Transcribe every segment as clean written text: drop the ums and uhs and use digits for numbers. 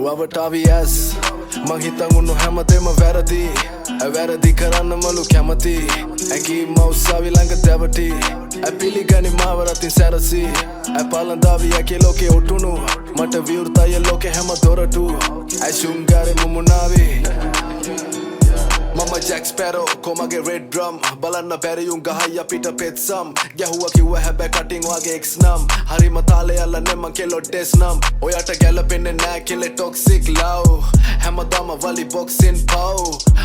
වවටාවියස් මං හිතන් උන්නු හැමදේම වැරදි වැරදි කරන්න මලු කැමති ඇගී මවස්සාවි ළඟ දැවටි පිළිගනි මාව රතින් සැරසි පලන්දාවි ඇකේ ලෝකෙ ඔටුනු මට විවෘතය ලෝකෙ හැම දොරටු ශුංගාරෙ මුමුණාවි Mama Jack Sparrow, komage red drum Balanna බැරියුම් ගහයි අපිට පෙත්සම් ගැහුවා කිව්ව හැබැයි කටින් වගේ එක්ස් නම් හරිම තාලේ අල්ලන්නේ මං කෙලෝ ඩෙස් නම් ඔයාට ගැලපෙන්නේ නෑ කෙලේ toxic love හැමදාම වලි boxing pow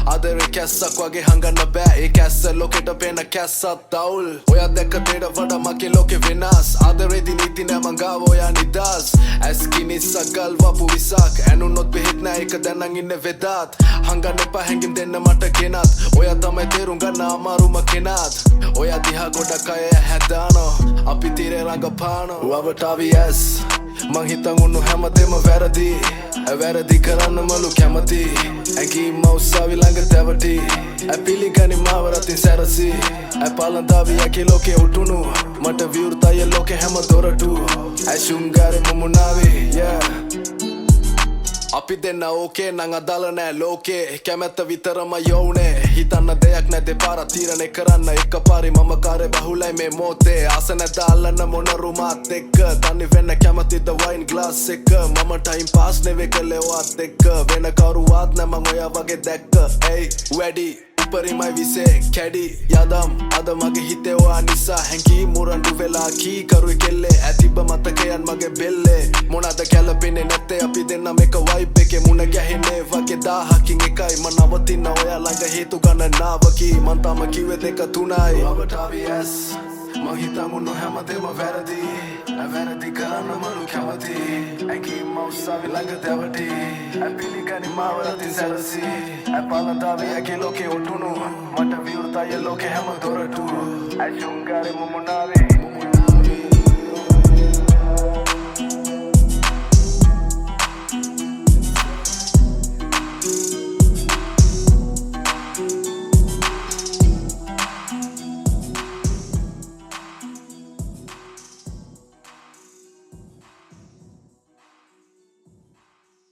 ආදරේ කැස්සක් වගේ හංගන්න බෑ ඒ කැස්ස ලෝකෙට පේන කැස්සක් තවුල් ඔයා දැක්ක දෙයට වඩා මගේ ලෝකෙ වෙනස් ආදරේදී නීති නෑ මං ගාව ඔයා නිදාස් ඇස්කිනි සගල් වපු විසක් ඇනුනොත් බෙහෙත් නෑ එක දැනන් ඉන්නේ වෙදාත් හංගන්න එපා හැංගිම් දෙන්න මට ගෙනත් ඔයා තමයි තේරුම් ගන්න අමාරුම කෙනාත් ඔයා දිහා ගොඩක් අය හැදානෝ අපි තිරේ රඟපානෝ වවටාවියස් මං හිතන් උන්නු හැමදේම වැරදි වැරදි කරන්න මලු කැමති ඇගී මවස්සාවි ළඟ දැවටි පිළිගනි මාව රතින් සැරසි පලන්දාවි ඇකේ ලෝකෙ ඔටුනු මට විවෘතය ලෝකෙ හැම දොරටු ශුංගාරෙ මුමුණාවි අපි දෙන්න ඕකේ නං අදාළ නෑ ලෝකේ කැමැත්ත විතරම යෝනේ හිතන්න දෙයක් නැ දෙපාරක් තීරණය කරන්න එක පාරි මම කාරේ බහුලයි මේ මොතේ ආස නැද අල්ලන්න මොන රුමාත් එක්ක තනි වෙන්න කැමතිද වයින් ග්ලාස් එක මම ටයිම් පාස් නෙවෙයි කළේ ඔයාත් එක්ක වෙන කවුරුවත් නෑ මං ඔයා වගේ දැක්ක එයි වැඩි උපරිමයි විසේ කැඩි යදම් අද මගේ හිතේ ඔයා නිසා හැංගී මුරණ්ඩු වෙලා කී කරුයි කෙල්ලේ ඇතිබ මතකයන් මගේ බෙල්ලේ මොනද ගැලපෙන්නේ නැත්තේ අපි දෙන්නම එක වයිබ් එකේ මුණ ගැහෙන්නේ වගේ 1000කින් එකයි මම නවතින්න ඔයා ළඟ හේතු ගණනාවකි මං තාම කිව්වේ දෙක තුනයි වවටාවියස් මං හිතන් උන්නු හැමදේම වැරදි වැරදි කරන්න මලු කැමති ඇගී මවස්සාවි ළඟ දැවටි පිළිගනි මාව රතින් සැරසි පලන්දාවි ඇකේ ලෝකෙ ඔටුනු මට විවෘතය ලෝකෙ හැම දොරටු ශුංගාරෙ මුමුණාවි